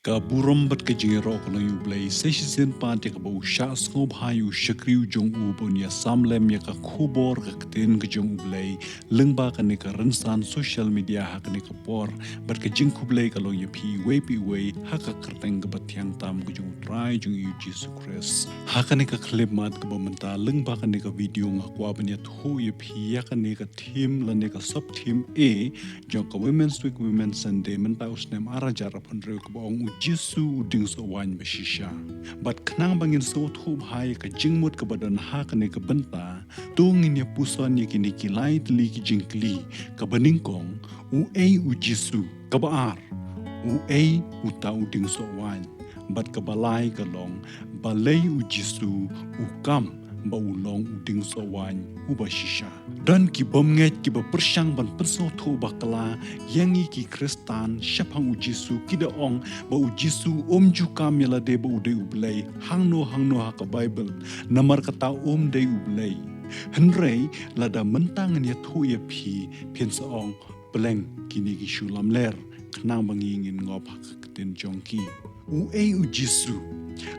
Ka burom bat ka jingero ko lang yung blay session pante ka ba usya skob hayu shakriu jong ubon ya samlem ya ka kubor ka ktin ka jong ublay lengba ka ni ka rensan social media ha ka ni ka por bat ka jing kublay ka long ya pi way ha ka kerteng ka batyang tam ka jong try jong yu Jesus Christ ha ka ni ka klip mat ka ba menta lengba ka ni ka video nga kwa ban ya thu ya pi ya ka ni ka team la ni ka sub team A jong ka Women's Week Women's Sunday menta usnem ara jara pandreu ka ba ong Jisu ding so wan bashisha bat knang bangin so thub hai ka jingmut ka badan ha ka ne ka banta tungin ya puson ya kini kilai tli ki jingkli ka baningkong u Jisu ka baar u u tau ding so wan bat ka balai ka long balai u Jisu u kam ba ulong uding so wan ubashisha dan ki bomnget ki ba persyang ban perso tho bakla yangi ki kristan syapang ujisu kida ong ba ujisu ju kam yala de ba ude ublay hangno ha ka bible namar kata de ublay henrei lada mentangan ya thu ya phi phen sa ong bleng kini ki shulam ler knang bangingin ngop hakten jongki ujisu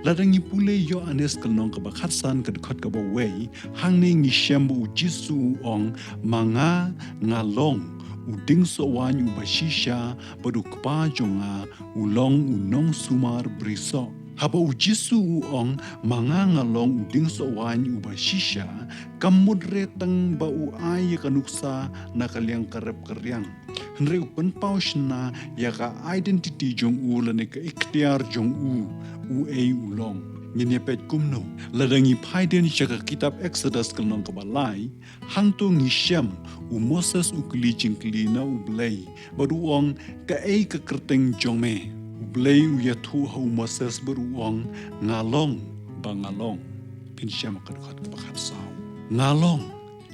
ladangi pule yo anes kalnong ka bakhatsan ka dkhot ka baway hangni ngi shambu Jisu ong manga ngalong uding so wan ubashisha badu kpa jonga ulong unong sumar briso haba Jisu ong manga ngalong uding so wan ubashisha kamudre tang ba ay kanuksa nakalyang karep karyang Henry upen paushna ya ka identity jong u la ne ka ikhtiar jong u ulong nyen pet kumno ladangi phaiden shaka kitab Exodus kalnong ka balai hangto ngi shem Moses ukli jingkli na ublay baruong ka ka kerteng jong me ublay ya thu ha Moses baruong ngalong bangalong pin shem ka khat saw ngalong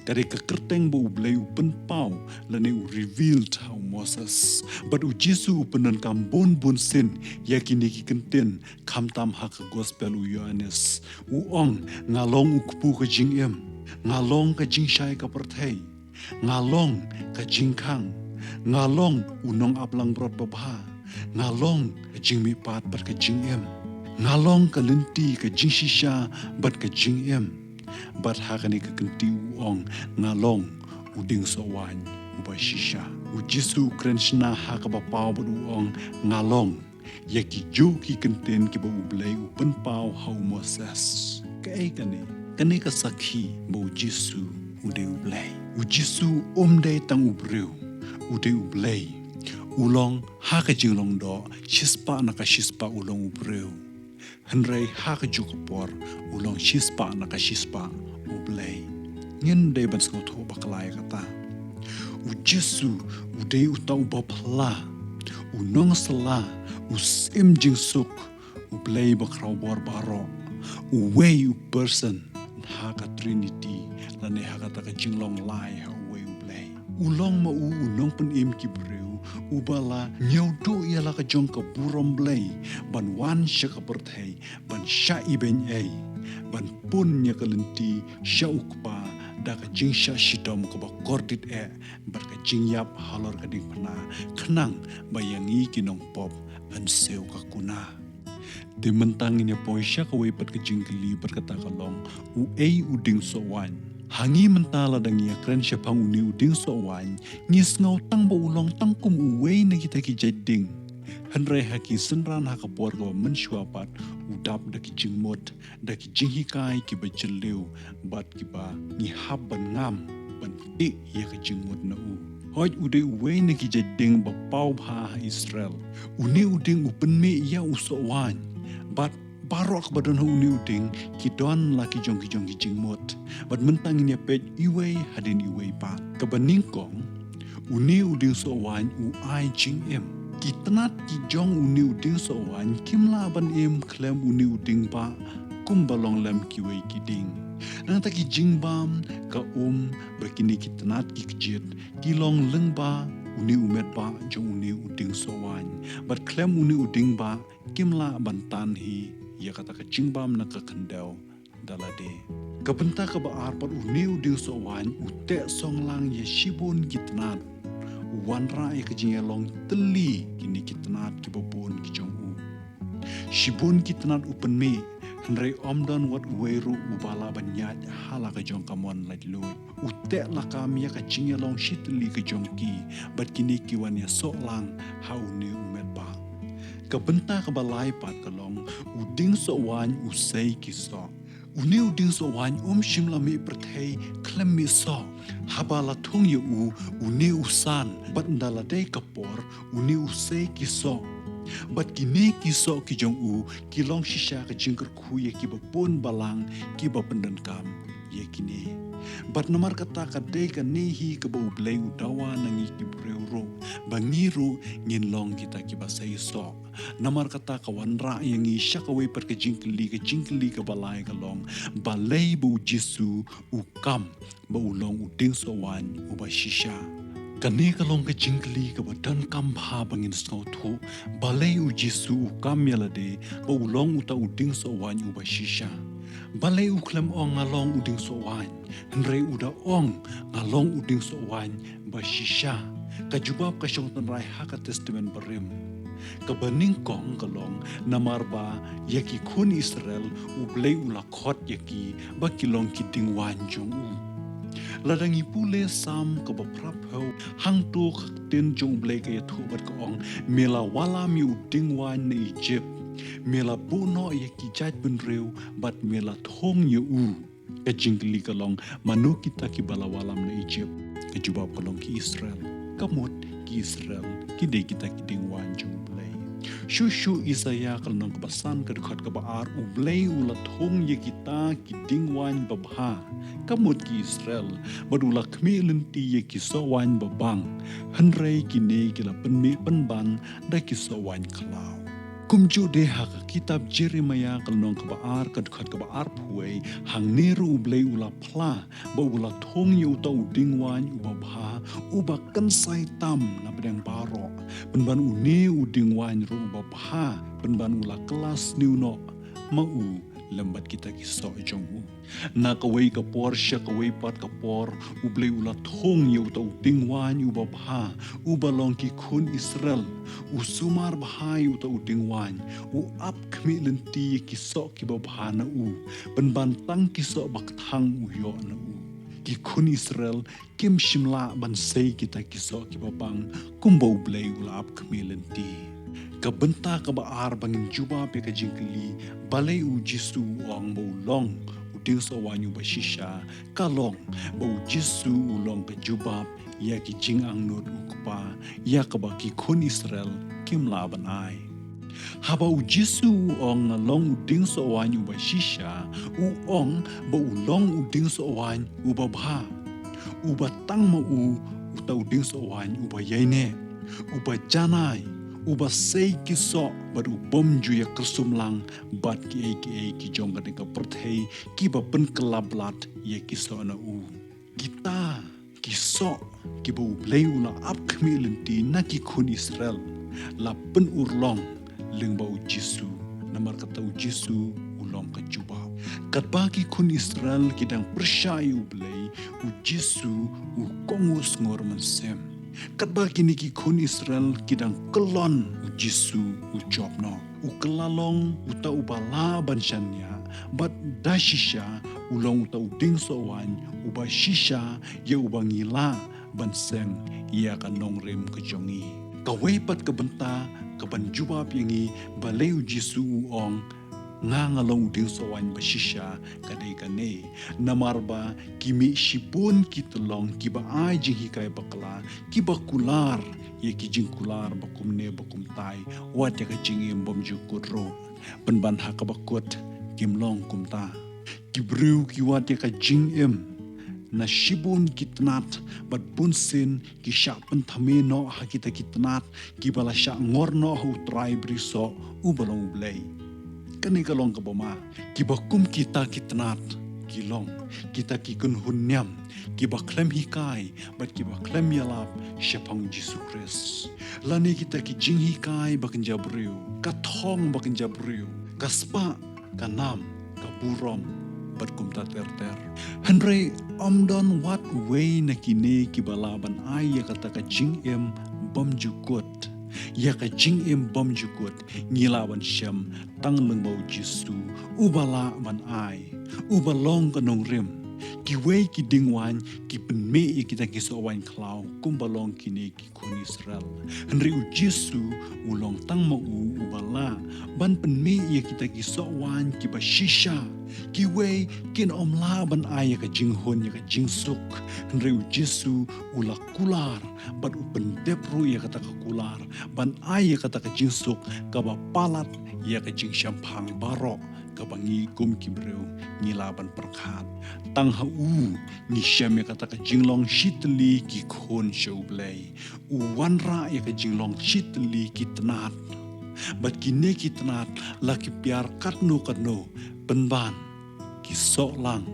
kare ka kerteng bo ublay upen pau lane revealed how Moses but Jisu upenan kam bon sin yakini ki kenten kam tam hak gospel Yohanes ong ngalong ukpu ka jingem ngalong ka jingshai ka perthai ngalong ka jingkhang ngalong unong aplang brot babha ngalong ka jingmi pat bar ka jingem ngalong ka lenti ka jingshisha bat ka jingem bat hakani ka kenti ong ngalong uding so wan ubashisha Jisu krenshna hakaba pau ong ngalong yaki joki kenten ki ba ublay upen pau hau Moses kani ka sakhi ba Jisu ude ublay Jisu omday tang ubreu ude ublay ulong haka jinglong do shispa naka shispa ulong ubreu henrei haka jukapor ulong shispa naka shispa ublay ngin day ban sko tho baklay kata Jisu uday utau bapla unong sala usim jingsuk ublay bakraw barbaro uway person haka trinity lane haka taka jinglong lai ha uway ublay ulong unong penim kibreu ubala nyaudo yala ka jong ka burom blay ban wan syaka berthai ban sya iben ban pun nya kalenti sya ukpa da ka jing sya shidom ka ba kordit bar ka jing yap halor ka ding pana khnang bayangi kinong pop an seu ka kuna de mentang nya poisya ka wepat ka jing kli berkata kalong uding so wan hangi mentala dangi akren sya pang uni uding so wan ngis ngau tang ba ulong tang kum uwei na kita ki jeding henrei haki senran haka por ka menshuapat udap daki jingmot daki jinghikai ki bajeliu bat ki ba ni hab ban ngam ban ya ka jingmot na hoj ude uwei na ki jeding ba pau ha Israel uni uding upen me ya usowan bat barok badan uni uding ki don laki jong ki jingmot bat mentang ni pet iwei hadin iwei pa ka baningkong uni uding so wan ai jingem kitnat ki jong uni uding so wan kimla ban klem uni uding ba kumbalong lem ki wei ki ding nang ta ki jingbam ka bakini kitnat ki kjet kilong lengba uni umet ba jong uni uding so wan bat klem uni uding ba kimla ban tan hi ya kata ka jingbam na ka kandau dalade kabenta ka ba arpat uni uding so wan ute songlang ye shibun kitnat wanra e kajing long teli kini kitnat ki babon ki jong Shibun kitnat upen me. Henry omdan wat weru ubala banyat hala ka jong kamon lait lui. Utek la kami ka jingya long shitli ka jong ki. Bat kini kiwan ya sok lang haune umet ba. Kabenta ka balay pat kalong uding so wan usay ki so. Uni uding so wan shimla mi perthei klem mi so. Habala thung ya uni usan bat ndala day kapor uni usay ki so. Bat kini kiso ki jong ki long shisha ka jingker ku ye ki bapun balang ki bapendan kam ye kini. Bat nomar kata ka de ka nehi ka bau blei udawa nangi ki breuro bangiru ngin long kita ki basai so. Nomar kata ka wanra yang i syakawe per ka jingkeli ka balai ka long balai bau jisu ukam bau long uding so wan uba shisha. Kane kalong ka jingkli ka badan kambha bangin snow thu balay u jisu kamyala de ba ulong uta uding so wan u ba shisha balay u klem ong ngalong uding so wan henre uda ong ngalong uding so wan ba shisha ka jubab ka syong tanrai haka testament barim ka baning kong kalong namarba yaki kun Israel u blay u lakot yaki ba kilong kiting wan jong u ladangi pule sam ka baprap ho hang tu tin jong blai ka thu bat ka ong mela wala mi uding wan na Egypt mela buno ye ki jat bun reu bat mela thong ye ka jingli ka long manu kita ki bala walam na Egypt ka jubab ka long ki Israel kamot ki Israel ki de kita ki ding wan jong blai Shushu Isaya kalong kabasan kadukhat kabaar ublay ulat hong ye kita kidingwan babha kamut ki Israel badula kmilin ti ye kisawan babang hanray kine kila penmi penban da kisawan kalaw kumju deha ka kitab Jeremiah kalong kabaar kadukhat kabaar puway hang neru ublay ula pla ba ulat hong ye uta udingwan ubabha uba kansay tam na pedang baro penban uni uding wan ru babha penban ula kelas niuno mau lembat kita kisah jong na kawai kapor sya kawai pat kapor ublay ula thong ye uta uding wan ubabha ubalong ki kun Israel usumar bahai uta uding wan ap kmi lenti kisah ki babha na penban tang kisah bakthang uyo na ki kun Israel kim shimla bansay kita kisah ki babang kumbau blay ula ap kmi lenti kabenta kabaar bangin juba pe ka jingkli balay u jisu ong baulong uding sa wanyu bashisha kalong bau jisu ulong ka jubab ya ki jing ang nut ukpa ya ka ba ki kun Israel kim laban ai haba u jisu ong ngalong uding sa wanyu bashisha u ong baulong uding sa wan ubabha ubatang ma uta uding sa wan ubayayne ubajanay uba say kiso bad ubom juya kersumlang bat ki jong ka perthei ki ba pen kelablat ye kiso na kita kiso ki ba ublay ula ap kmilenti na ki kun Israel la pen urlong leng ba ujisu namar kata ujisu ulong ka juba kat bagi kun Israel kidang persyai ublay ujisu u kongus ngor mensem kat bagi niki kun Israel kidang kelon ujisu ujobno ukelalong uta ubala bansyanya bat dashisha ulong uta uding sowan uba shisha ye ubangila banseng ia kanong rem kejongi kawai pat kebenta kaban jubab yangi balay ujisu uong ngalong uding sowan bashisha kadai kane namarba kimi shibun kitolong kiba ai jinghikai bakla kiba kular ye kijing kular bakumne bakumtai wat ya kajingim bom jukutro penban hakabakut kimlong kumta kibriu kiwat ya kajingim na shibun kitnat bat punsin ki syapen thameno hakita kitnat kibala syak ngorno hu trai briso ubalong ublay kani kalong kaboma kibakum kita kitnat kilong kita kikun hunyam kibaklem hikai bat kibaklem yalap syapang Yesus Kristus lani kita kijing hikai bakin jabriu kathong bakin jabriu kaspa kanam kaburom bat kumta terter henry omdon what way na kini kibalaban ay kata ka jing bom jukut ya ka jing em bom jukut ngilawan syam tang lengbau Jesu ubala man ai ubalong kanong rim ki wei ki dingwan ki penme kita ki so wan klau kumbalong kini ki kon Israel henry u Jesu ulong tang mo ubala ban penme kita ki so wan ki bashisha ki wei kin omla ban ai ka jinghon ya ka jingsuk henry u Jesu ula kular ban u pendep ru ya kata ka kular ban ai kata ka jingsuk ka ba palat ya ka jing syampang barok kabangi kum kibreu ngilaban perkat tang hau ni syam ya kata ka jinglong shitli ki khon shaublei u wanra ya ka jinglong shitli ki tenat bat kine ki tenat laki piar katno penban ki sok lang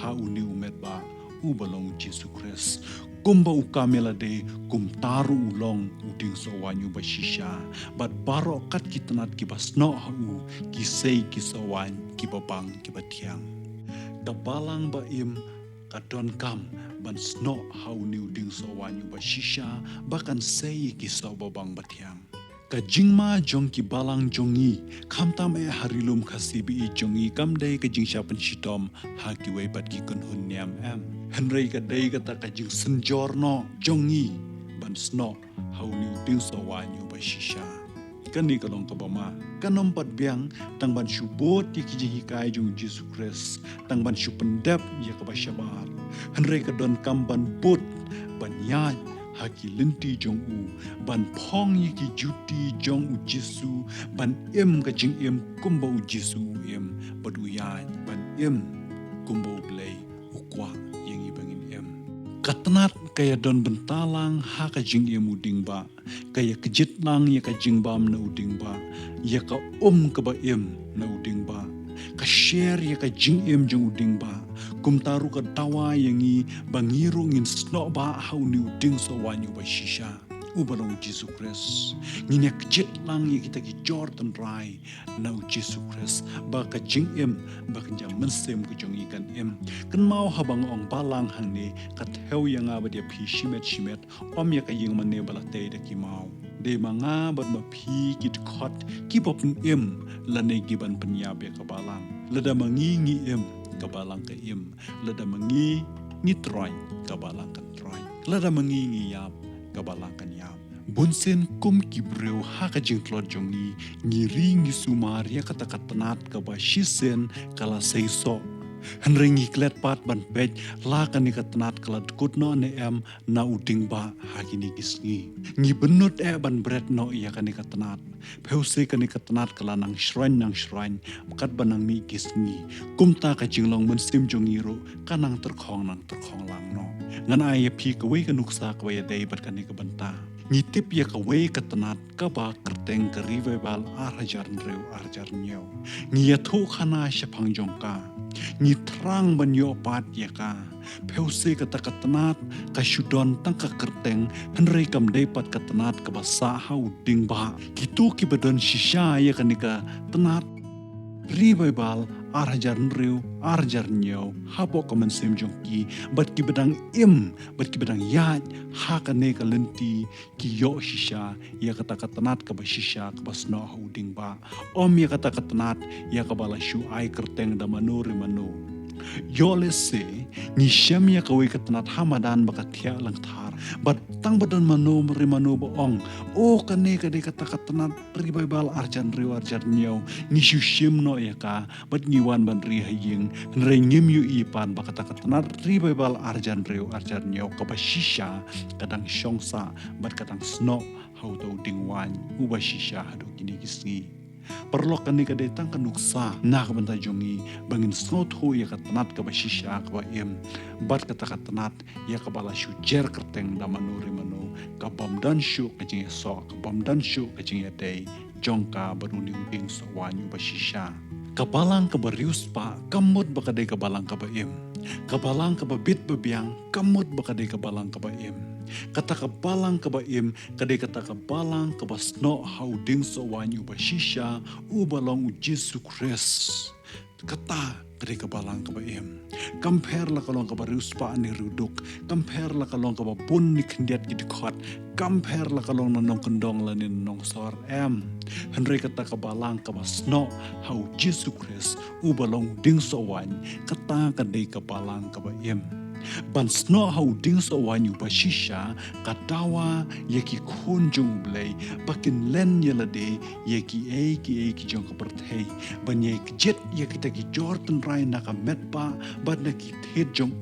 hau ni umet ba u balong Jesu Kris kumba ukamela de kum taru ulong uding so wanyu bashisha bat baro kat kitnat ki basno hau ki sei ki sawan ki babang ki batiang kabalang ba im kadon kam ban sno hau ni uding so wanyu bashisha bakan sei ki so babang batiang ka jingma jong ki balang jongi khamtam e harilum khasibi i jongi kamdei ka jingsha pen shitom ha ki wei bat ki kun hun niam am henrei ka dei ka ta ka jing senjorno jongi ban sno hau ni ting so wanyu ba shisha kani kalong ka bama kanom pat biang tang ban shubot ti ki jing kai jong Jesus Christ tang ban shu pendap ya ka ba shabar henrei ka don kam ban put ban yai haki lenti jong u ban phong yi ki juti jong u Jesu ban em ka jing em kumba u Jesu em badu ya ban em kumba u play u kwa yang i bangin em katnat kaya don bentalang ha ka jing em uding ba kaya kejit lang ya ka jing bam na uding ba ya ka ka ba em na uding ba ka share ya ka jing em jong uding ba kum taru ka tawa yangi bangiru ngin sno ba hau ni uding so wanyu ba shisha ubalong Jesus Christ nginya kejit lang ya kita ki Jordan Rai na Jesus Christ ba ka jing em ba ka jam mensem ku jong ikan em kan mau habang ong balang hang ni ka theu yang ba dia phi shimet om ya ka ying man ne bala te de ki mau de manga bat ma phi kit khot ki bop em la ne giban penya be ka balang lada mangi ngi em kabalang ka im lada mangi ni troy kabalang kan troy lada mangi ngi yap kabalang kan yap bunsen kum kibreu ha ka jingtlot jongi ni ringi sumaria kata katanat ka ba shisen kala seiso henringi klet pat ban pej la ka ni katanat kala kut no ne em na uding ba ha kini gisngi ngi benut ban bret no ya ka ni katanat pheuse ka ni katanat kala nang shrine kat banang mi gisngi kumta ka jinglong mun sim jongi ro kanang terkhong lang no ngan ai phi ka we ka nuksa ka we dei bat ka ni ka banta ni tip ya ka we katanat ka ba kerteng ka revival arjar nyau ni ya thu khana shapang jongka ni trang ban yo pat ya ka pheuse ka ta katanat ka shudon tang ka kerteng henrei kam dei pat katanat ka ba sa hau ding ba kitu ki badon shisha ya ka ni ka tanat revival arjar nyau habo kaman sem jongki bat ki bedang bat ki bedang ya ha ka ne ka lenti ki yo shisha ya kata katanat ka ba shisha ka ba sno holding ba om ya kata katanat ya ka bala shu ai kerteng da manu yole se ni shem ya ka we katanat hamadan ba ka thia lang thar bat tang badan manu ba ong o ka ne ka de kata katanat revival arjar nyau ni shu shem no ya ka bat ni wan ban ri haying nrei ngim yu ipan ba kata katanat revival arjar nyau ka ba shisha kadang shongsa bat kadang sno how to dingwan uba shisha hadu kini gisngi perlo kan ni kadai tang kanuksa na ka banta jongi bangin snot ho ya katanat ka ba shisha ka ba em bat kata katanat ya ka bala shu jer kerteng da manu ka bamdan shu ka jing so ka bamdan shu ka jing dei jongka baruni uding so wanyu ba shisha kabalang ka ba rius pa kamot ba kadai kabalang ka ba em kabalang ka ba bit babiang kamot ba kadai kabalang ka ba em kata kabalang ka ba im kadai kata kabalang ka ba sno how ding so wanyu ba shisha ubalong u Jesus Christ kata kadai kabalang ka ba im compare la kalong ka ba rius pa ni ruduk compare la kalong ka ba bun ni khndiat gid khot compare la kalong nanong kendong la ni nong sor Henry kata kabalang kabasno hau Jesus Christ ubalong ding sowan kata kadai kabalang kabayem ban sno hau ding sowan yu bashisha kadawa yaki kun jong blay bakin len yelade yaki ki jong kaperthei ban yaki jet yaki taki jordan rai naka metpa ban naki thet jong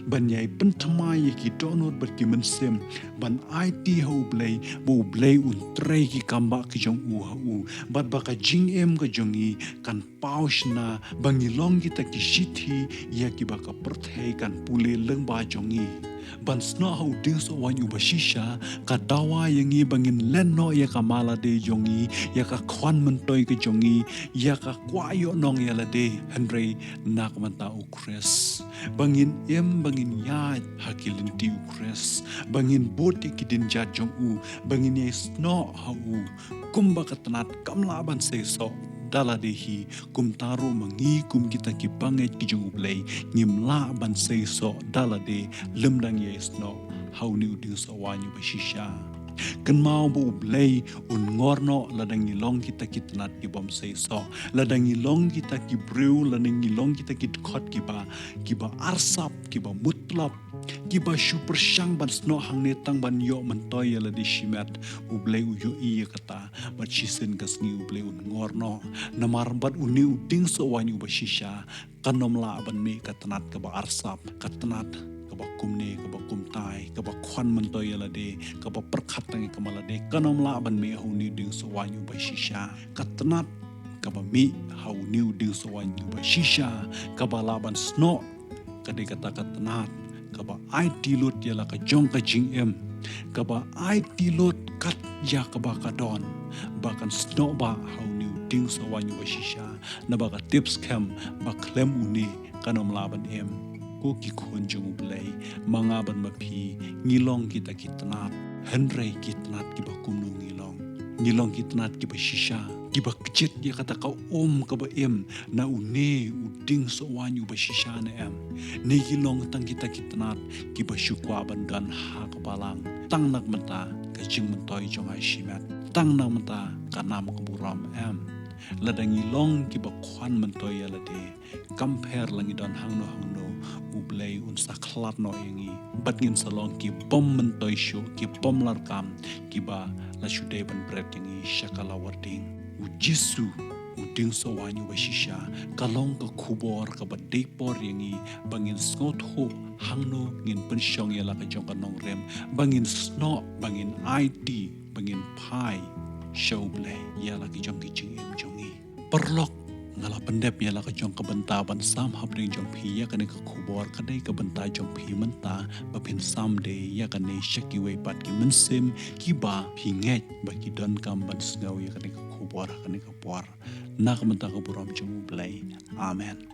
ban yai pentama yaki donor berki mensem ban IT hau blay bo blay un trei ki kamba ki jong hau bat baka jing ka jongi kan paus na bangilong kita ki shithi yaki baka perthei kan pule leng ba jongi ban sno hau ding so wan yu bashisha kadawa yangi bangin lenno ya kamala de jongi ya ka khwan mentoi ke jongi ya ka kwayo nong ya lade Henry nak manta ukres bangin bangin ya hakilin ti ukres bangin boti kidin ja jong bangin ya sno hau kumba katanat kamla ban seso dala dehi kum taru mangi kum kita ki banget ki jong ublay ngimla ban seiso dala de lemdang yesno hau ni uding so wanyu bashisha kan mau bo ublay un ngorno ladang ilong kita kitnat ki bom seiso ladang ilong kita ki brew ladang ilong kita ki khot ki ba arsap ki ba mutlap kiba super syang ban sno hang ne tang ban yo mentoy la di shimat ublay uyo iya kata bat shisen kasngi ublay un ngorno namar bat uni uding so wanyu bashisha kanom la ban me katanat ka ba arsap katanat ka ba kumne ka ba kumtai ka ba khwan mentoy la de ka ba perkhat tang ka mala de kanom la ban me uni ding so wanyu bashisha katanat ka ba mi hau ni uding so wanyu bashisha ka ba laban sno kade kata katanat kaba IT lot ya la ka jong ka jing kaba IT lot kat ya kaba ka don bakan sno ba hau ni ding so wanyu bashisha na ba ka tips kem ba klem uni kanom laban ko ki khon jong blay mga ban mapi ngilong kita kitnat Henry kitnat ki ba kumno ngilong kitnat ki bashisha ki ba kjet ya kata ka ka ba na une uding so wanyu bashisha na ni gilong tang kita kitnat ki ba shukwa ban gan ha ka balang tang nak mata ka jing mentoy jong ai shimat tang nak mata ka nam ka buram ladang ilong ki ba khwan mentoy la de compare langi don hangno ublay un saklat no yangi batngin salong ki bom mentoy sho ki bom larkam ki ba la shuday ban bread yangi shakala warding Jesu uding so wanyu bashisha kalong ka kubor ka badai por yangi bangin snot ho hangno ngin pensyong yala ka jong kanong rem bangin sno bangin IT bangin pai show blay yala ki jong ki jing jongi perlok ngala pendep yala ka jong ka bentaban sam habring jong phi ya kane ka kubor kadai ka benta jong phi menta bapin sam de ya kane shaki we pat ki mensim ki ba phi nget ba ki don kam ban sngaw ya kane ka kubor kane ka por nak menta ka buram jong blay amen.